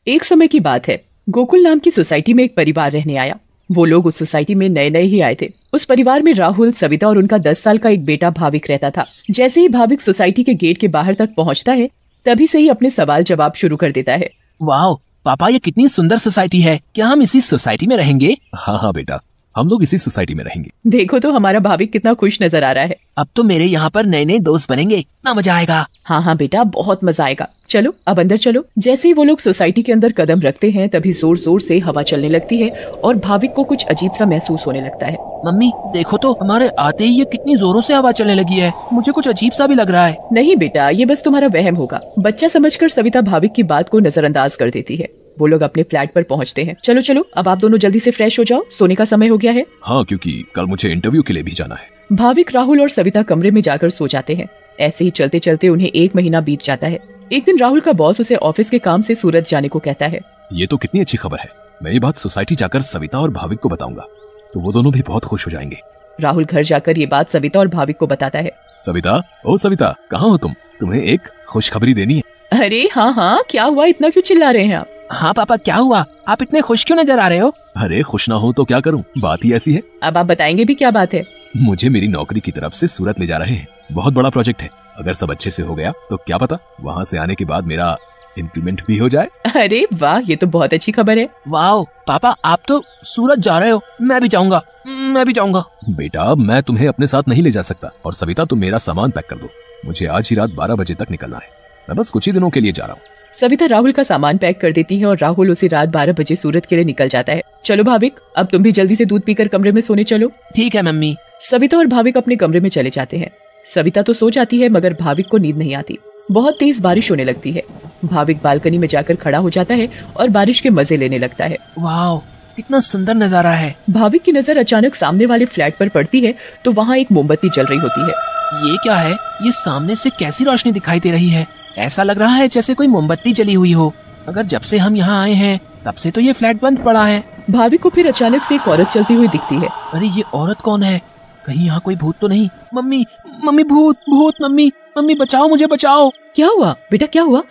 एक समय की बात है, गोकुल नाम की सोसाइटी में एक परिवार रहने आया। वो लोग उस सोसाइटी में नए नए ही आए थे। उस परिवार में राहुल, सविता और उनका 10 साल का एक बेटा भाविक रहता था। जैसे ही भाविक सोसाइटी के गेट के बाहर तक पहुंचता है, तभी से ही अपने सवाल जवाब शुरू कर देता है। वाह पापा, ये कितनी सुंदर सोसाइटी है। क्या हम इसी सोसाइटी में रहेंगे? हाँ बेटा, हम लोग इसी सोसाइटी में रहेंगे। देखो तो हमारा भाविक कितना खुश नजर आ रहा है। अब तो मेरे यहाँ पर नए नए दोस्त बनेंगे, इतना मजा आएगा। हाँ बेटा, बहुत मजा आएगा। चलो अब अंदर चलो। जैसे ही वो लोग सोसाइटी के अंदर कदम रखते हैं, तभी जोर जोर से हवा चलने लगती है और भाविक को कुछ अजीब सा महसूस होने लगता है। मम्मी देखो तो, हमारे आते ही ये कितनी जोरों से हवा चलने लगी है। मुझे कुछ अजीब सा भी लग रहा है। नहीं बेटा, ये बस तुम्हारा वहम होगा। बच्चा समझकर सविता भाविक की बात को नजरअंदाज कर देती है। वो लोग अपने फ्लैट पर पहुंचते हैं। चलो चलो, अब आप दोनों जल्दी से फ्रेश हो जाओ, सोने का समय हो गया है। हाँ, क्योंकि कल मुझे इंटरव्यू के लिए भी जाना है। भाविक, राहुल और सविता कमरे में जाकर सो जाते हैं। ऐसे ही चलते चलते उन्हें 1 महीना बीत जाता है। एक दिन राहुल का बॉस उसे ऑफिस के काम से सूरत जाने को कहता है। ये तो कितनी अच्छी खबर है। मैं ये बात सोसाइटी जाकर सविता और भाविक को बताऊंगा, तो वो दोनों भी बहुत खुश हो जाएंगे। राहुल घर जाकर ये बात सविता और भाविक को बताता है। सविता, ओ सविता, कहाँ हो तुम? तुम्हें एक खुशखबरी देनी है। अरे हाँ, क्या हुआ? इतना क्यों चिल्ला रहे हैं आप? हाँ पापा, क्या हुआ? आप इतने खुश क्यों नजर आ रहे हो? अरे खुश ना हो तो क्या करूँ, बात ही ऐसी है। अब आप बताएंगे भी, क्या बात है? मुझे मेरी नौकरी की तरफ से सूरत ले जा रहे हैं। बहुत बड़ा प्रोजेक्ट है। अगर सब अच्छे से हो गया तो क्या पता वहाँ से आने के बाद मेरा इंक्रीमेंट भी हो जाए। अरे वाह, ये तो बहुत अच्छी खबर है। वाह पापा, आप तो सूरत जा रहे हो। मैं भी जाऊंगा, मैं भी जाऊंगा। बेटा, मैं तुम्हें अपने साथ नहीं ले जा सकता। और सविता, तुम मेरा सामान पैक कर दो। मुझे आज ही रात 12 बजे तक निकलना है। मैं बस कुछ ही दिनों के लिए जा रहा हूँ। सविता राहुल का सामान पैक कर देती है और राहुल उसी रात 12 बजे सूरत के लिए निकल जाता है। चलो भाविक, अब तुम भी जल्दी से दूध पीकर कमरे में सोने चलो। ठीक है मम्मी। सविता और भाविक अपने कमरे में चले जाते हैं। सविता तो सो जाती है, मगर भाविक को नींद नहीं आती। बहुत तेज बारिश होने लगती है। भाविक बालकनी में जाकर खड़ा हो जाता है और बारिश के मजे लेने लगता है। वाह, कितना सुंदर नजारा है। भाविक की नजर अचानक सामने वाले फ्लैट पर पड़ती है, तो वहाँ एक मोमबत्ती जल रही होती है। ये क्या है? ये सामने से कैसी रोशनी दिखाई दे रही है? ऐसा लग रहा है जैसे कोई मोमबत्ती जली हुई हो। अगर जब से हम यहाँ आए हैं तब से तो ये फ्लैट बंद पड़ा है। भाविक को फिर अचानक से एक औरत चलती हुई दिखती है। अरे ये औरत कौन है? कहीं यहाँ कोई भूत तो नहीं? मम्मी मम्मी, भूत भूत, मम्मी मम्मी बचाओ, मुझे बचाओ। क्या हुआ बेटा, क्या हुआ?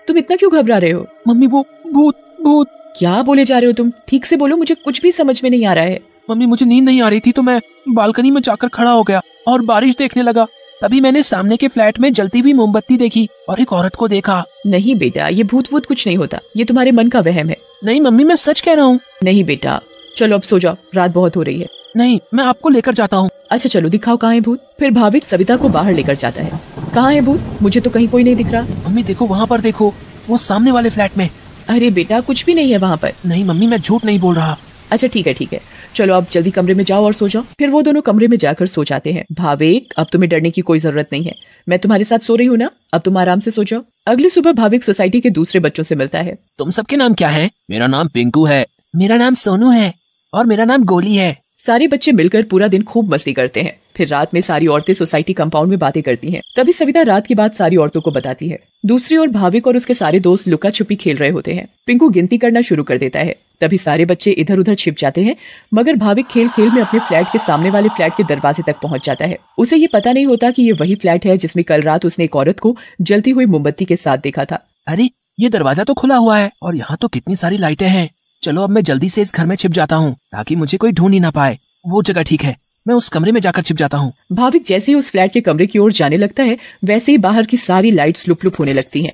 तुम इतना क्यों घबरा रहे हो? मम्मी वो भूत भूत। क्या बोले जा रहे हो तुम? ठीक से बोलो, मुझे कुछ भी समझ में नहीं आ रहा है। मम्मी मुझे नींद नहीं आ रही थी तो मैं बालकनी में जाकर खड़ा हो गया और बारिश देखने लगा। तभी मैंने सामने के फ्लैट में जलती हुई मोमबत्ती देखी और एक औरत को देखा। नहीं बेटा, ये भूत वूत कुछ नहीं होता। ये तुम्हारे मन का वहम है। नहीं मम्मी, मैं सच कह रहा हूँ। नहीं बेटा, चलो अब सो जाओ, रात बहुत हो रही है। नहीं, मैं आपको लेकर जाता हूँ। अच्छा चलो, दिखाओ कहाँ है भूत। फिर भाविक सविता को बाहर लेकर जाता है। कहाँ है भूत? मुझे तो कहीं कोई नहीं दिख रहा। मम्मी देखो, वहाँ पर देखो, वो सामने वाले फ्लैट में। अरे बेटा, कुछ भी नहीं है वहाँ पर। नहीं मम्मी, मैं झूठ नहीं बोल रहा। अच्छा ठीक है, चलो अब जल्दी कमरे में जाओ और सो जाओ। फिर वो दोनों कमरे में जाकर सो जाते हैं। भाविक, अब तुम्हें डरने की कोई जरूरत नहीं है। मैं तुम्हारे साथ सो रही हूँ ना, अब तुम आराम से सो जाओ। अगली सुबह भाविक सोसाइटी के दूसरे बच्चों से मिलता है। तुम सबके नाम क्या है? मेरा नाम पिंकू है। मेरा नाम सोनू है। और मेरा नाम गोली है। सारे बच्चे मिलकर पूरा दिन खूब मस्ती करते हैं। फिर रात में सारी औरतें सोसाइटी कंपाउंड में बातें करती हैं। तभी सविता रात की बात सारी औरतों को बताती है। दूसरी ओर भाविक और उसके सारे दोस्त लुका छुपी खेल रहे होते हैं। पिंकू गिनती करना शुरू कर देता है। तभी सारे बच्चे इधर उधर छिप जाते हैं, मगर भाविक खेल खेल में अपने फ्लैट के सामने वाले फ्लैट के दरवाजे तक पहुंच जाता है। उसे ये पता नहीं होता कि ये वही फ्लैट है जिसमें कल रात उसने एक औरत को जलती हुई मोमबत्ती के साथ देखा था। अरे ये दरवाजा तो खुला हुआ है और यहाँ तो कितनी सारी लाइटें हैं। चलो अब मैं जल्दी से इस घर में छिप जाता हूँ ताकि मुझे कोई ढूंढ ही ना पाए। वो जगह ठीक है, मैं उस कमरे में जाकर छिप जाता हूँ। भाविक जैसे ही उस फ्लैट के कमरे की ओर जाने लगता है, वैसे ही बाहर की सारी लाइट्स लुप लुप होने लगती हैं।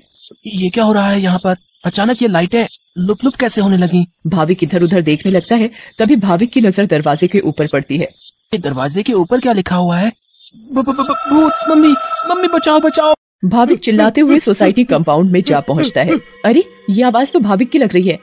ये क्या हो रहा है यहाँ पर? अचानक ये लाइटें लुप लुप कैसे होने लगी? भाविक इधर उधर देखने लगता है। तभी भाविक की नजर दरवाजे के ऊपर पड़ती है। ये दरवाजे के ऊपर क्या लिखा हुआ है? भूत! मम्मी मम्मी बचाओ बचाओ! भाविक चिल्लाते हुए सोसाइटी कंपाउंड में जा पहुंचता है। अरे ये आवाज तो भाविक की लग रही है।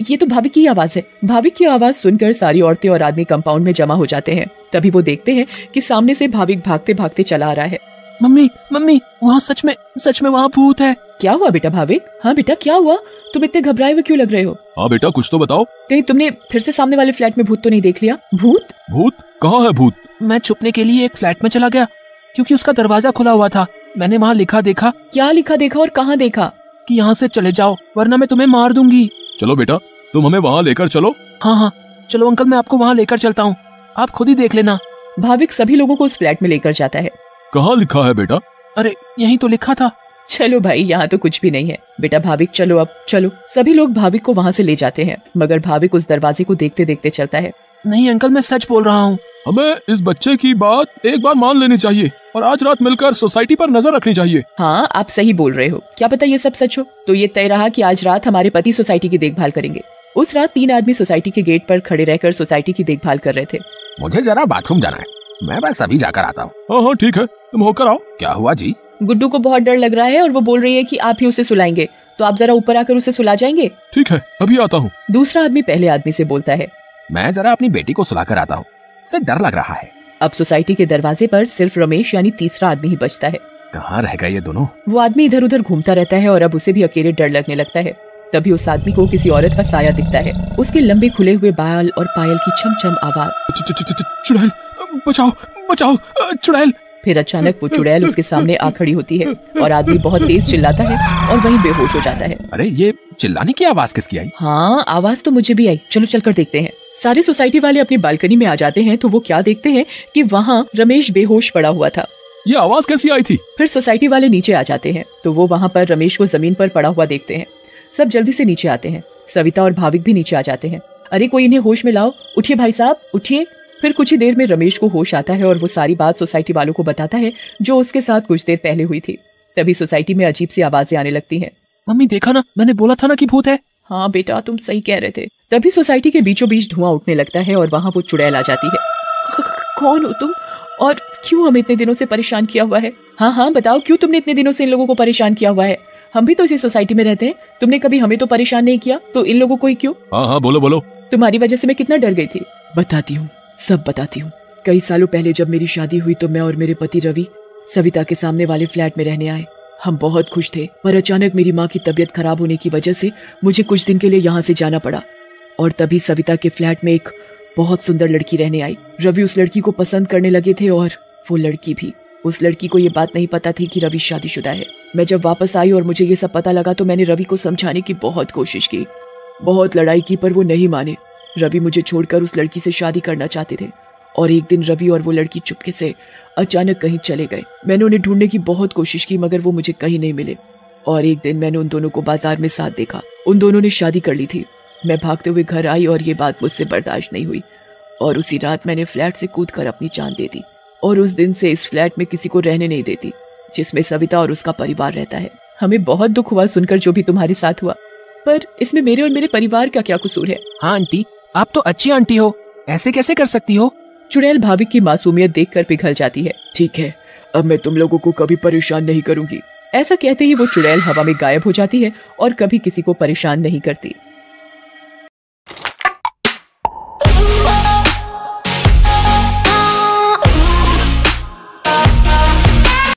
ये तो भाविक की आवाज है। भाविक की आवाज सुनकर सारी औरतें और आदमी कंपाउंड में जमा हो जाते हैं। तभी वो देखते हैं कि सामने से भाविक भागते भागते चला आ रहा है। मम्मी मम्मी, वहाँ सच में वहाँ भूत है। क्या हुआ बेटा भाविक? हाँ बेटा, क्या हुआ? तुम इतने घबराए हुए क्यों लग रहे हो? हाँ बेटा, कुछ तो बताओ। कहीं तुमने फिर से सामने वाले फ्लैट में भूत तो नहीं देख लिया? भूत? भूत? कहाँ है भूत? मैं छुपने के लिए एक फ्लैट में चला गया क्योंकि उसका दरवाजा खुला हुआ था। मैंने वहाँ लिखा देखा। क्या लिखा देखा और कहाँ देखा? कि यहाँ से चले जाओ वरना मैं तुम्हें मार दूंगी। चलो बेटा, तुम हमें वहाँ लेकर चलो। हाँ, चलो अंकल, मैं आपको वहाँ लेकर चलता हूँ, आप खुद ही देख लेना। भाविक सभी लोगों को उस फ्लैट में लेकर जाता है। कहाँ लिखा है बेटा? अरे यही तो लिखा था। चलो भाई, यहाँ तो कुछ भी नहीं है। बेटा भाविक, चलो अब चलो। सभी लोग भाविक को वहाँ से ले जाते हैं, मगर भाविक उस दरवाजे को देखते देखते चलता है। नहीं अंकल, मैं सच बोल रहा हूँ। हमें इस बच्चे की बात एक बार मान लेनी चाहिए और आज रात मिलकर सोसाइटी पर नजर रखनी चाहिए। हाँ, आप सही बोल रहे हो। क्या पता ये सब सच हो। तो ये तय रहा कि आज रात हमारे पति सोसाइटी की देखभाल करेंगे। उस रात 3 आदमी सोसाइटी के गेट पर खड़े रहकर सोसाइटी की देखभाल कर रहे थे। मुझे जरा बाथरूम जाना है, मैं बस अभी जाकर आता हूँ। हाँ हाँ ठीक है, तुम होकर आओ। क्या हुआ जी? गुड्डू को बहुत डर लग रहा है और वो बोल रही है कि आप ही उसे सुलाएंगे, तो आप जरा ऊपर आकर उसे सुला जाएंगे। ठीक है, अभी आता हूँ। दूसरा आदमी पहले आदमी से बोलता है, मैं जरा अपनी बेटी को सुलाकर आता हूँ, उसे डर लग रहा है। अब सोसाइटी के दरवाजे पर सिर्फ रमेश यानी तीसरा आदमी ही बचता है। कहाँ रह गए ये दोनों? वो आदमी इधर उधर घूमता रहता है और अब उसे भी अकेले डर लगने लगता है। तभी उस आदमी को किसी औरत का साया दिखता है। उसके लंबे खुले हुए बाल और पायल की छम-छम आवाज। चुड़ैल, बचाओ बचाओ, चुड़ैल। फिर अचानक वो चुड़ैल उसके सामने आ खड़ी होती है और आदमी बहुत तेज चिल्लाता है और वहीं बेहोश हो जाता है। अरे ये चिल्लाने की आवाज किसकी आई? हाँ, आवाज तो मुझे भी आई। चलो चलकर देखते हैं। सारे सोसाइटी वाले अपनी बालकनी में आ जाते हैं तो वो क्या देखते हैं कि वहाँ रमेश बेहोश पड़ा हुआ था। ये आवाज कैसी आई थी? फिर सोसाइटी वाले नीचे आ जाते हैं तो वो वहाँ पर रमेश को जमीन पर पड़ा हुआ देखते हैं। सब जल्दी से नीचे आते हैं। सविता और भाविक भी नीचे आ जाते हैं। अरे कोई इन्हें होश में लाओ, उठिए भाई साहब, उठिए। फिर कुछ ही देर में रमेश को होश आता है और वो सारी बात सोसाइटी वालों को बताता है जो उसके साथ कुछ देर पहले हुई थी। तभी सोसाइटी में अजीब सी आवाजें आने लगती हैं। मम्मी देखा ना, मैंने बोला था ना कि भूत है। हाँ बेटा, तुम सही कह रहे थे। तभी सोसाइटी के बीचों बीच धुआं उठने लगता है और वहाँ वो चुड़ैल आ जाती है। कौन हो तुम और क्यों हमें इतने दिनों से परेशान किया हुआ है? हाँ हाँ बताओ, क्यों तुमने इतने दिनों से इन लोगों को परेशान किया हुआ है? हम भी तो इसी सोसाइटी में रहते हैं, तुमने कभी हमें तो परेशान नहीं किया, तो इन लोगों को ही क्यों? हाँ हाँ बोलो बोलो। तुम्हारी वजह से मैं कितना डर गई थी। बताती हूँ, सब बताती हूँ। कई सालों पहले जब मेरी शादी हुई तो मैं और मेरे पति रवि सविता के सामने वाले फ्लैट में रहने आए। हम बहुत खुश थे, पर अचानक मेरी माँ की तबीयत खराब होने की वजह से मुझे कुछ दिन के लिए यहाँ से जाना पड़ा। और तभी सविता के फ्लैट में एक बहुत सुंदर लड़की रहने आई। रवि उस लड़की को पसंद करने लगे थे और वो लड़की भी। उस लड़की को ये बात नहीं पता थी कि रवि शादीशुदा है। मैं जब वापस आई और मुझे ये सब पता लगा तो मैंने रवि को समझाने की बहुत कोशिश की, बहुत लड़ाई की, पर वो नहीं माने। रवि मुझे छोड़कर उस लड़की से शादी करना चाहते थे और एक दिन रवि और वो लड़की चुपके से अचानक कहीं चले गए। मैंने उन्हें ढूंढने की बहुत कोशिश की मगर वो मुझे कहीं नहीं मिले। और एक दिन मैंने उन दोनों को बाजार में साथ देखा। उन दोनों ने शादी कर ली थी। मैं भागते हुए घर आई और ये बात मुझसे बर्दाश्त नहीं हुई और उसी रात मैंने फ्लैट से कूदकर अपनी जान दे दी। और उस दिन से इस फ्लैट में किसी को रहने नहीं देती, जिसमें सविता और उसका परिवार रहता है। हमें बहुत दुख हुआ सुनकर जो भी तुम्हारे साथ हुआ, पर इसमें मेरे और मेरे परिवार का क्या कसूर है? हाँ आंटी, आप तो अच्छी आंटी हो, ऐसे कैसे कर सकती हो? चुड़ैल भाविक की मासूमियत देखकर पिघल जाती है। ठीक है, अब मैं तुम लोगों को कभी परेशान नहीं करूंगी। ऐसा कहते ही वो चुड़ैल हवा में गायब हो जाती है और कभी किसी को परेशान नहीं करती।